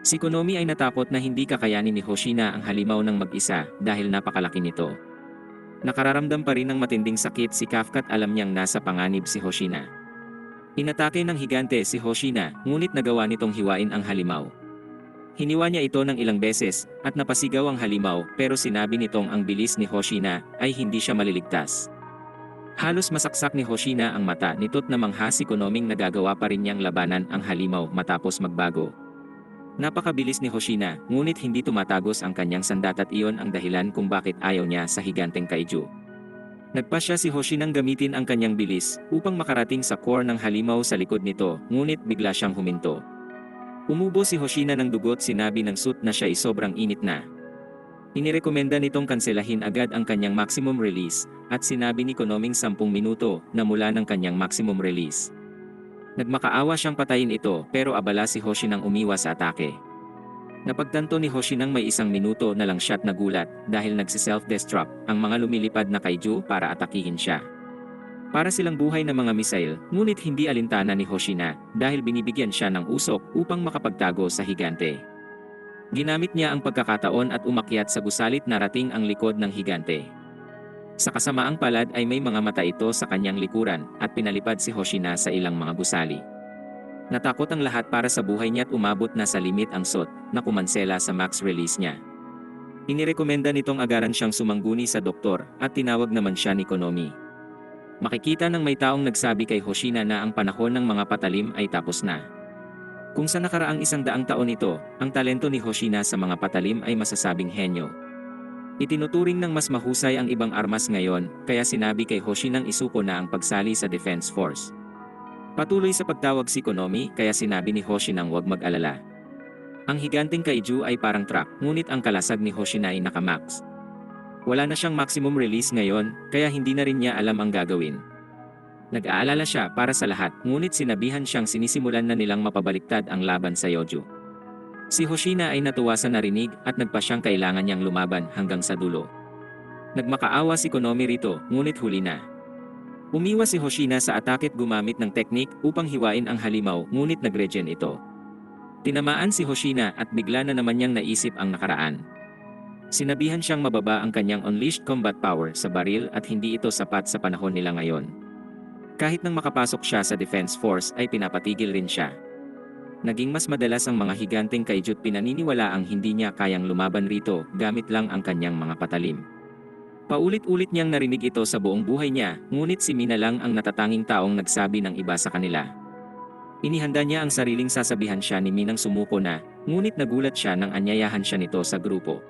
Si Konomi ay natakot na hindi kakayanin ni Hoshina ang halimaw ng mag-isa dahil napakalaki nito. Nakararamdam pa rin ng matinding sakit si Kafka at alam niyang nasa panganib si Hoshina. Inatake ng higante si Hoshina, ngunit nagawa nitong hiwain ang halimaw. Hiniwa niya ito ng ilang beses at napasigaw ang halimaw, pero sinabi nitong ang bilis ni Hoshina ay hindi siya maliligtas. Halos masaksak ni Hoshina ang mata nito't namangha si Konoming nagagawa pa rin niyang labanan ang halimaw matapos magbago. Napakabilis ni Hoshina, ngunit hindi tumatagos ang kanyang sandat at iyon ang dahilan kung bakit ayaw niya sa higanteng kaiju. Nagpasya si Hoshinang gamitin ang kanyang bilis upang makarating sa core ng halimaw sa likod nito, ngunit bigla siyang huminto. Umubo si Hoshina ng dugot, sinabi ng suit na siya ay sobrang init na. Inirekomenda nitong kanselahin agad ang kanyang maximum release, at sinabi ni Konoming 10 minuto na mula ng kanyang maximum release. Nagmakaawa siyang patayin ito, pero abala si Hoshinang umiwas sa atake. Napagtanto ni Hoshinang may 1 minuto na lang siya't nagulat dahil nagsi-self-destruct ang mga lumilipad na kaiju para atakihin siya. Para silang buhay na mga misail, ngunit hindi alintana ni Hoshina dahil binibigyan siya ng usok upang makapagtago sa higante. Ginamit niya ang pagkakataon at umakyat sa gusalit na rating ang likod ng higante. Sa kasamaang palad ay may mga mata ito sa kanyang likuran at pinalipad si Hoshina sa ilang mga gusali. Natakot ang lahat para sa buhay niya at umabot na sa limit ang SOT na kumansela sa max release niya. Inirekomenda nitong agaran siyang sumangguni sa doktor at tinawag naman siya ni Konomi. Makikita ng may taong nagsabi kay Hoshina na ang panahon ng mga patalim ay tapos na. Kung sa nakaraang 100 taon ito, ang talento ni Hoshina sa mga patalim ay masasabing henyo. Itinuturing ng mas mahusay ang ibang armas ngayon, kaya sinabi kay Hoshinang isuko na ang pagsali sa Defense Force. Patuloy sa pagtawag si Konomi, kaya sinabi ni Hoshinang huwag mag-alala. Ang higanteng kaiju ay parang truck, ngunit ang kalasag ni Hoshina ay nakamax. Wala na siyang maximum release ngayon, kaya hindi na rin niya alam ang gagawin. Nag-aalala siya para sa lahat, ngunit sinabihan siyang sinisimulan na nilang mapabaliktad ang laban sa Yoju. Si Hoshina ay natuwa sa narinig at nagpa siyang kailangan niyang lumaban hanggang sa dulo. Nagmakaawa si Konomi rito, ngunit huli na. Umiwas si Hoshina sa atake at gumamit ng teknik upang hiwain ang halimaw, ngunit nag-regen ito. Tinamaan si Hoshina at bigla na naman niyang naisip ang nakaraan. Sinabihan siyang mababa ang kanyang unleashed combat power sa baril at hindi ito sapat sa panahon nila ngayon. Kahit nang makapasok siya sa Defense Force ay pinapatigil rin siya. Naging mas madalas ang mga higanteng kaijut, pinaniniwala ang hindi niya kayang lumaban rito gamit lang ang kanyang mga patalim. Paulit-ulit niyang narinig ito sa buong buhay niya, ngunit si Mina lang ang natatanging taong nagsabi ng iba sa kanila. Inihanda niya ang sariling sasabihan siya ni Minang sumuko na, ngunit nagulat siya nang anyayahan siya nito sa grupo.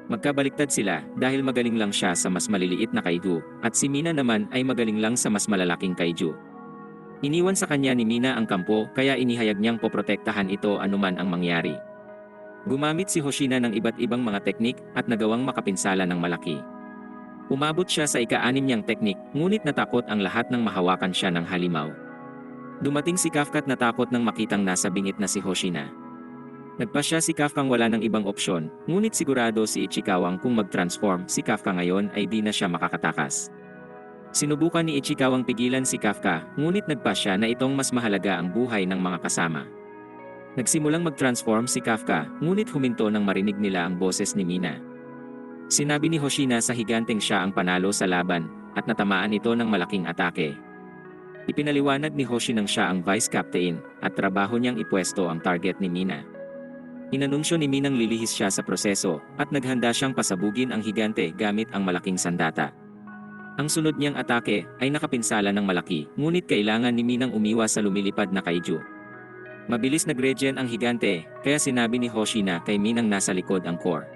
Magkabaliktad sila dahil magaling lang siya sa mas maliliit na kaiju, at si Mina naman ay magaling lang sa mas malalaking kaiju. Iniwan sa kanya ni Mina ang kampo, kaya inihayag niyang poprotektahan ito anuman ang mangyari. Gumamit si Hoshina ng iba't ibang mga teknik at nagawang makapinsala ng malaki. Umabot siya sa ika-6 niyang teknik, ngunit natakot ang lahat nang mahawakan siya ng halimaw. Dumating si Kafka at natakot nang makitang nasa bingit na si Hoshina. Nagpasya si Kafka wala ng ibang opsyon, ngunit sigurado si Ichikawang kung mag-transform si Kafka ngayon ay di na siya makakatakas. Sinubukan ni Ichikawang pigilan si Kafka, ngunit nagpasya na itong mas mahalaga ang buhay ng mga kasama. Nagsimulang mag-transform si Kafka, ngunit huminto nang marinig nila ang boses ni Mina. Sinabi ni Hoshina sa higanteng siya ang panalo sa laban, at natamaan ito ng malaking atake. Ipinaliwanag ni Hoshinang siya ang vice captain, at trabaho niyang ipwesto ang target ni Mina. Inanunsyo ni Minang lilihis siya sa proseso, at naghanda siyang pasabugin ang higante gamit ang malaking sandata. Ang sunod niyang atake ay nakapinsala ng malaki, ngunit kailangan ni Minang umiwas sa lumilipad na kaiju. Mabilis nag-regen ang higante, kaya sinabi ni Hoshina kay Minang nasa likod ang core.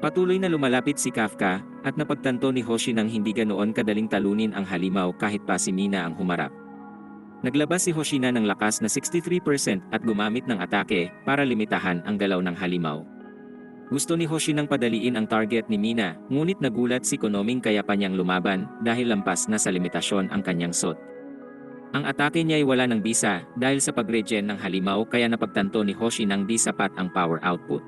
Patuloy na lumalapit si Kafka, at napagtanto ni Hoshinang hindi ganoon kadaling talunin ang halimaw kahit pa si Mina ang humarap. Naglabas si Hoshina ng lakas na 63% at gumamit ng atake para limitahan ang galaw ng halimaw. Gusto ni Hoshinang padaliin ang target ni Mina, ngunit nagulat si Konoming kaya pa niyang lumaban dahil lampas na sa limitasyon ang kanyang SOT. Ang atake niya ay wala ng bisa dahil sa pag-regen ng halimaw, kaya napagtanto ni Hoshinang di sapat ang power output.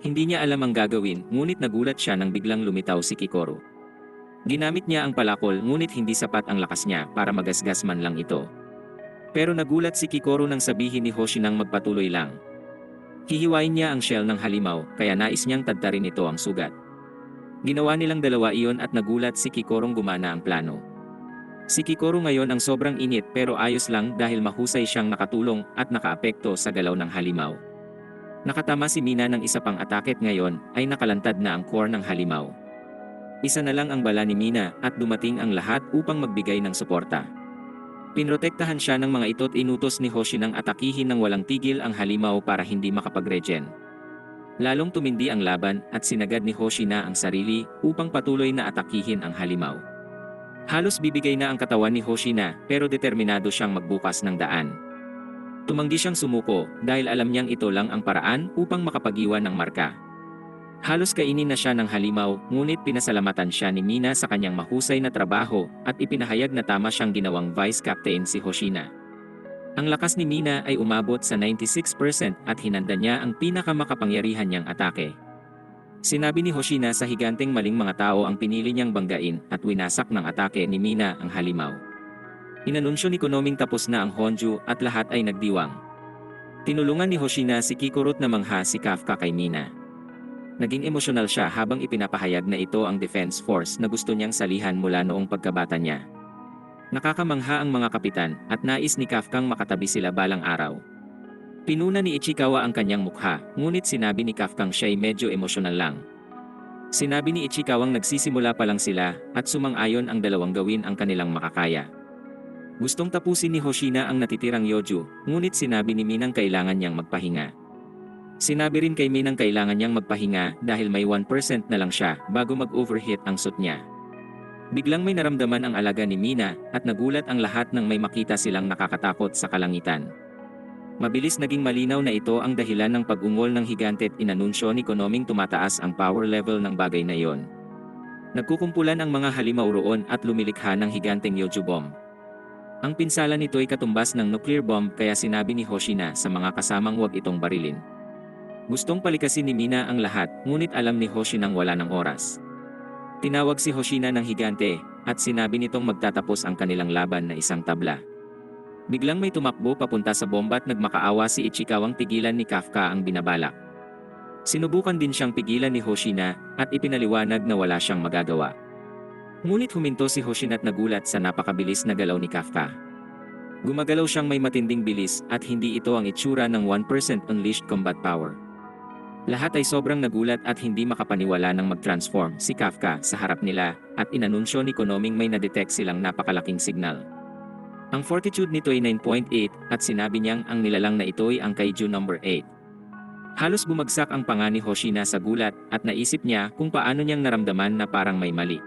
Hindi niya alam ang gagawin, ngunit nagulat siya nang biglang lumitaw si Kikoru. Ginamit niya ang palakol, ngunit hindi sapat ang lakas niya para magasgas man lang ito. Pero nagulat si Kikoru nang sabihin ni Hoshinang magpatuloy lang. Hihiwain niya ang shell ng halimaw, kaya nais niyang tadtarin ito ang sugat. Ginawa nilang dalawa iyon at nagulat si Kikorong gumana ang plano. Si Kikoro ngayon ang sobrang init pero ayos lang dahil mahusay siyang nakatulong at nakaapekto sa galaw ng halimaw. Nakatama si Mina ng isa pang atake at ngayon ay nakalantad na ang core ng halimaw. Isa na lang ang bala ni Mina at dumating ang lahat upang magbigay ng suporta. Pinrotektahan siya ng mga ito at inutos ni Hoshi nang atakihin ng walang tigil ang halimaw para hindi makapag-regen. Lalong tumindi ang laban at sinagad ni Hoshi na ang sarili upang patuloy na atakihin ang halimaw. Halos bibigay na ang katawan ni Hoshina pero determinado siyang magbukas ng daan. Tumanggi siyang sumuko dahil alam niyang ito lang ang paraan upang makapag-iwan ng marka. Halos kainin na siya ng halimaw ngunit pinasalamatan siya ni Mina sa kanyang mahusay na trabaho at ipinahayag na tama siyang ginawang vice captain si Hoshina. Ang lakas ni Mina ay umabot sa 96% at hinanda niya ang pinakamakapangyarihan niyang atake. Sinabi ni Hoshina sa higanteng maling mga tao ang pinili niyang banggain at winasak ng atake ni Mina ang halimaw. Inanunsyo ni Konoming tapos na ang Honju at lahat ay nagdiwang. Tinulungan ni Hoshina si Kikorot na mangha si Kafka kay Mina. Naging emosyonal siya habang ipinapahayag na ito ang defense force na gusto niyang salihan mula noong pagkabata niya. Nakakamangha ang mga kapitan at nais ni Kafkang makatabi sila balang araw. Pinuna ni Ichikawa ang kanyang mukha, ngunit sinabi ni Kafkang siya'y medyo emosyonal lang. Sinabi ni Ichikawang nagsisimula pa lang sila at sumang-ayon ang dalawang gawin ang kanilang makakaya. Gustong tapusin ni Hoshina ang natitirang Yoju, ngunit sinabi ni Minang kailangan niyang magpahinga. Sinabi rin kay Minang kailangan niyang magpahinga dahil may 1% na lang siya bago mag-overheat ang suit niya. Biglang may naramdaman ang alaga ni Mina at nagulat ang lahat nang may makita silang nakakatakot sa kalangitan. Mabilis naging malinaw na ito ang dahilan ng pag-ungol ng higante at inanunsyo ni Konoming tumataas ang power level ng bagay na iyon. Nagkukumpulan ang mga halimaw roon at lumilikha ng higanteng Yoju bomb. Ang pinsala nito ay katumbas ng nuclear bomb kaya sinabi ni Hoshina sa mga kasamang huwag itong barilin. Gustong palikasin ni Mina ang lahat ngunit alam ni Hoshinang wala ng oras. Tinawag si Hoshina ng higante at sinabi nitong magtatapos ang kanilang laban na isang tabla. Biglang may tumakbo papunta sa bomba at nagmakaawa si Ichikawang tigilan ni Kafka ang binabalak. Sinubukan din siyang pigilan ni Hoshina at ipinaliwanag na wala siyang magagawa. Ngunit huminto si Hoshina at nagulat sa napakabilis na galaw ni Kafka. Gumagalaw siyang may matinding bilis at hindi ito ang itsura ng 1% unleashed combat power. Lahat ay sobrang nagulat at hindi makapaniwala nang mag-transform si Kafka sa harap nila at inanunsyo ni Konoming may na-detect silang napakalaking signal. Ang fortitude nito ay 9.8 at sinabi niyang ang nilalang na ito ay ang Kaiju number 8. Halos bumagsak ang panga ni Hoshina sa gulat at naisip niya kung paano niyang naramdaman na parang may mali.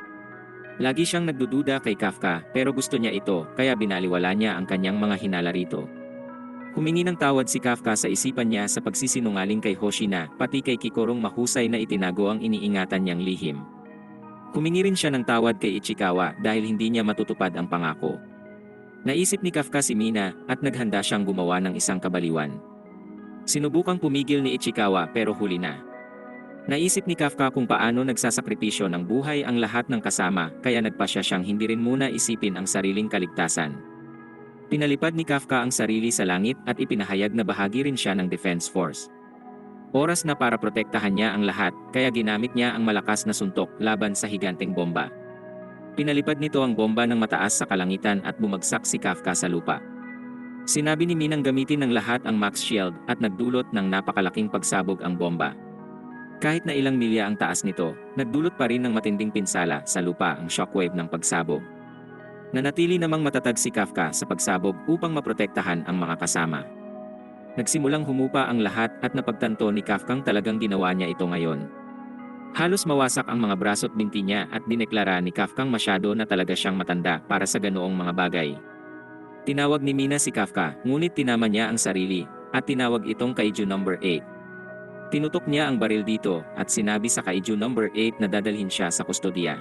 Lagi siyang nagdududa kay Kafka pero gusto niya ito kaya binaliwala niya ang kanyang mga hinala rito. Humingi ng tawad si Kafka sa isipan niya sa pagsisinungaling kay Hoshina pati kay Kikorong mahusay na itinago ang iniingatan niyang lihim. Humingi rin siya ng tawad kay Ichikawa dahil hindi niya matutupad ang pangako. Naisip ni Kafka si Mina at naghanda siyang gumawa ng isang kabaliwan. Sinubukang pumigil ni Ichikawa pero huli na. Naisip ni Kafka kung paano nagsasakripisyo ng buhay ang lahat ng kasama kaya nagpasya siyang hindi rin muna isipin ang sariling kaligtasan. Pinalipad ni Kafka ang sarili sa langit at ipinahayag na bahagi rin siya ng Defense Force. Oras na para protektahan niya ang lahat kaya ginamit niya ang malakas na suntok laban sa higanteng bomba. Pinalipad nito ang bomba ng mataas sa kalangitan at bumagsak si Kafka sa lupa. Sinabi ni Minang gamitin ng lahat ang Max Shield at nagdulot ng napakalaking pagsabog ang bomba. Kahit na ilang milya ang taas nito, nagdulot pa rin ng matinding pinsala sa lupa ang shockwave ng pagsabog. Nanatili namang matatag si Kafka sa pagsabog upang maprotektahan ang mga kasama. Nagsimulang humupa ang lahat at napagtanto ni Kafkang talagang ginawa niya ito ngayon. Halos mawasak ang mga braso at binti niya at dineklara ni Kafkang masyado na talaga siyang matanda para sa ganoong mga bagay. Tinawag ni Mina si Kafka, ngunit tinama niya ang sarili at tinawag itong Kaiju number 8. Tinutok niya ang baril dito at sinabi sa Kaiju number 8 na dadalhin siya sa kustodiya.